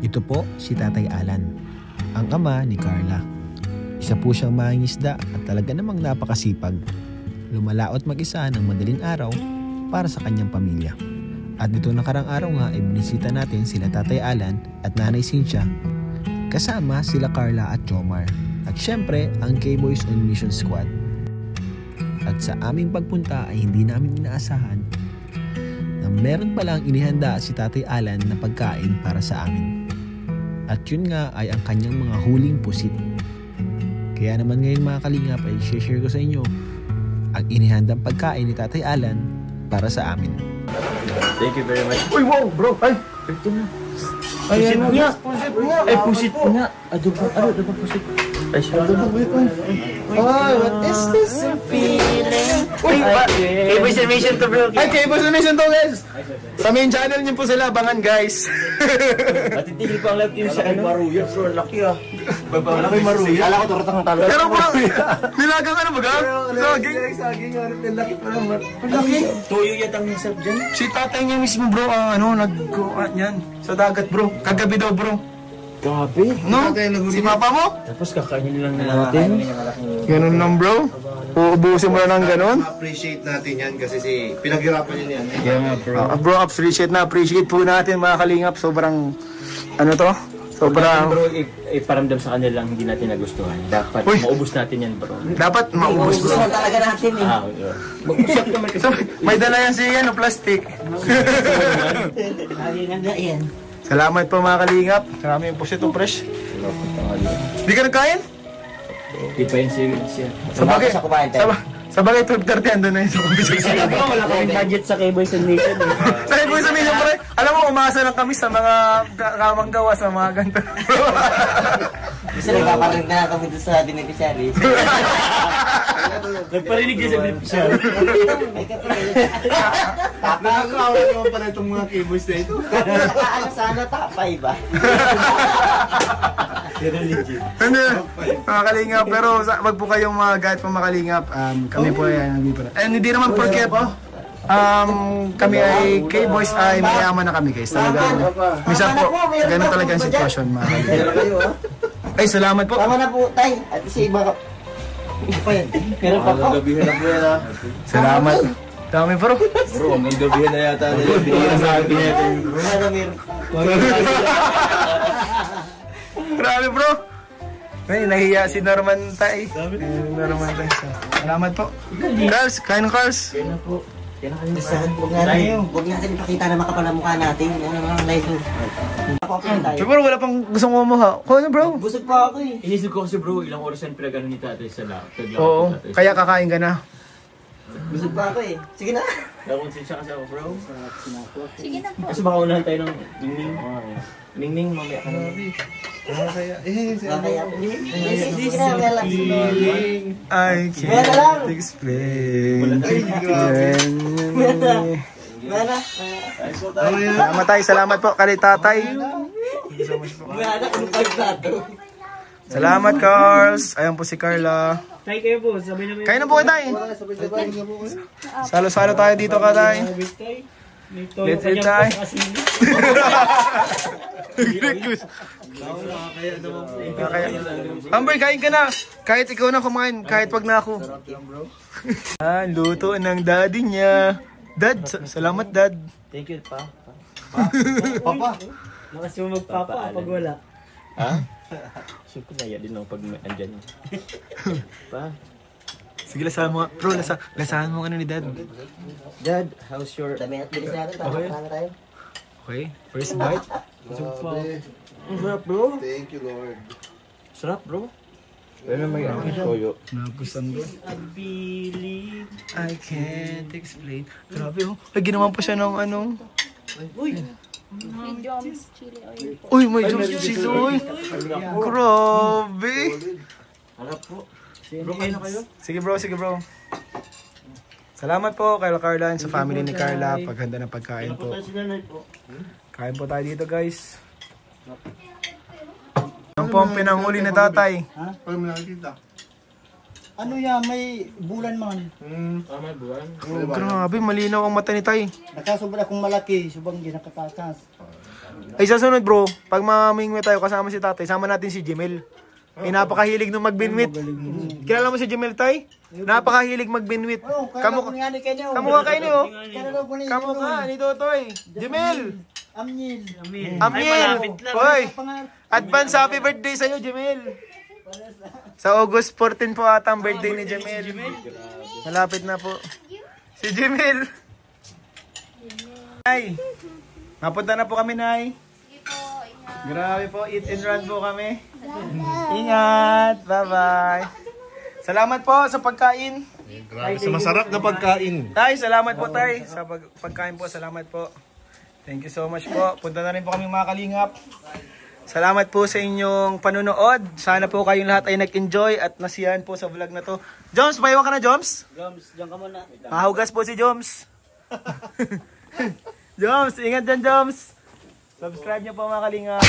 Ito po si Tatay Alan, ang ama ni Carla. Isa po siyang mangingisda at talaga namang napakasipag. Lumalaot mag-isa ng madaling araw para sa kanyang pamilya. At nito nakarang araw nga ay binisita natin sila Tatay Alan at Nanay Cynthia, kasama sila Carla at Jomar. At syempre ang K-Boys on Mission Squad. At sa aming pagpunta ay hindi namin inaasahan na meron palang inihanda si Tatay Alan na pagkain para sa amin. At yun nga ay ang kanyang mga huling pusit. Kaya naman ngayon mga kalingap ay share ko sa inyo ang inihandang pagkain ni Tatay Alan para sa amin. Thank you very much. Uy, wow, bro! Ay! Ito na. Pusit nga! Ay, pusit nga! Ano ba pusit? Ay, siya. Oh, what is this feeling? Uy, K-Boys on Mission to bro. ay, K-Boys on Mission to, guys! Sa main channel niyo po sila, abangan, guys. Matitigil ko ang love team sa ano. Maruya, bro. Laki ah. Malaki maruya. Kala ko turatang talo. Pero bro, nilagang ano ba, gang? Saging. Saging, laki pa naman. Laki. Tuyo yata ang hisap dyan. Si tatay niya mismo, bro, nag-kuat yan. Sa dagat, bro. Kagabi daw, bro. Grabe. No? Si papa mo? Tapos kakainin lang natin. Ganun lang, bro. Uubusin mo na ng ganun. Appreciate natin yan kasi pinaghirapan niya yan. Yeah nga bro. Bro, appreciate po natin mga kalingap. Sobrang, ano to? Sobrang, Bro, iparamdam sa kanila lang hindi natin nagustuhan. Dapat maubos natin yan bro. dapat maubos, bro. talaga natin eh. Mag-usap naman kasi. May dala yan si, plastic. Lagi nga yan. Salamat po mga kalingap. Marami yung pusit o fresh. Hindi ka nagkain? Di pa yun siya. Sabagay, Sa kumain tayo. sabagay 12:30 andun na yun sa kumbisa. Wala kaming budget sa K-Boys on Mission. Sabi po sa minyo, pre, alam mo, umasa lang kami sa mga kamang gawa sa mga ganito. Gusto nagpaparig na kami doon sa beneficiary. Nagparinig din sa beneficiary. Nakakaawa naman pala itong mga K-Boys na ito. Ano sana tapay ba? Hindi, mga kalingap, pero wag po kayong mga guide pa mga kalingap. Kami po ay hindi naman porket kami ay K-Boys ay mayaman na kami guys. Talagang minsan po, ganun talaga ang sitwasyon mga kalingap. Ay, salamat po. Tama na po tay. At si iba ka. Iba pa yan. Pero pa po. Gabihin na po yan ha. Salamat. Dami bro. Bro, hanggang gabihin na yata nila. Binigyan sa akin natin. Ano meron? Grabe bro. Ay, nahiya si Norman Tay. Norman Tay. Salamat po. Carls, kain ng Carls. Huwag natin ipakita na makapal ang mukha natin. Ano mga live mo. Pero bro, wala pang gustong kumuha. Kuha na bro. Busog pa ako eh. Inisip ko kasi bro, ilang oras yan pinagano ni tatay sa laptop. Oo, kaya kakain ka na. Busog pa ako eh. Sige na. Nakonsensya kasi ako bro. Sige na po. Kasi baka unahan tayo ng Ningning. Ningning, mamaya ka na. Kaya sige na. Relax. I can't explain. Mana? Salamat po kay tatay. Mana? Ano pa nato? Salamat Carls. Ayan po si Carla. Tay kayo po, sabi na Kain na po kayo tay. Salo-salo tayo dito ka tay. Let's eat tay. Amber, kain ka na. Kahit ikaw na kumain, kahit wag na ako. Luto ng daddy niya. Dad, salamat dad. Thank you pa. Papa. Lakas mo magpapa pag wala. Ha? Siyempre naya din ako pag andyan. Pa? Sige, lasahan mo. Bro, lasahan mo ano ni dad. Dad, how's your... Dami at bilis natin. Tama tayo. Okay, first bite. Ang sarap bro. Thank you, Lord. Sarap bro. Pero may toyo. Nagustuhan ko. I believe. I can't explain. Grabe oh. Ay, ginawan pa siya ng ano. Uy. May drums, chili oil po. Uy, may juice chili oil. Grabe. Harap po. Bro, kayo na kayo? Sige bro. Salamat po kay Carla sa family ni Carla. Paghanda ng pagkain po. Kain po tayo dito guys. Ang po ang pinanghuli na tatay. Paano mo nakikita? Ano yan, may bulan man. Tama, buwan. Oh, grabe, malinaw ang mata ni tay. Nakasobra kung malaki, subang di nakatakas. Ay, sa sunod bro, pag mamingwit tayo kasama si tatay, sama natin si Jemel. Napakahilig nung magbinwit. Kilala mo si Jemel, tay? Napakahilig magbinwit. Kamukha kayo niyo. Kamukha ni Totoy. Jemel! Amnil. Amyel! Hoy! Advance happy birthday sa'yo, Jemel! Sa August 14 po ata ang birthday ni Jemel. Malapit na po. Si Jemel! Nay! Napunta na po kami, Nay. Sige po, ingat. Grabe po, eat and run po kami. Ingat! Bye-bye! Salamat po sa pagkain. Grabe, sa masarap na pagkain. Tay, salamat po tay. Sa pagkain po, salamat po. Thank you so much po. Punta na rin po kami mga kalingap. Salamat po sa inyong panunood. Sana po kayong lahat ay nag-enjoy at nasiyahan po sa vlog na to. Joms, maiwan ka na, Joms? Joms, diyan ka muna. Mahugas po si Joms. Joms, ingat dyan, Joms. Subscribe niyo po mga kalingap.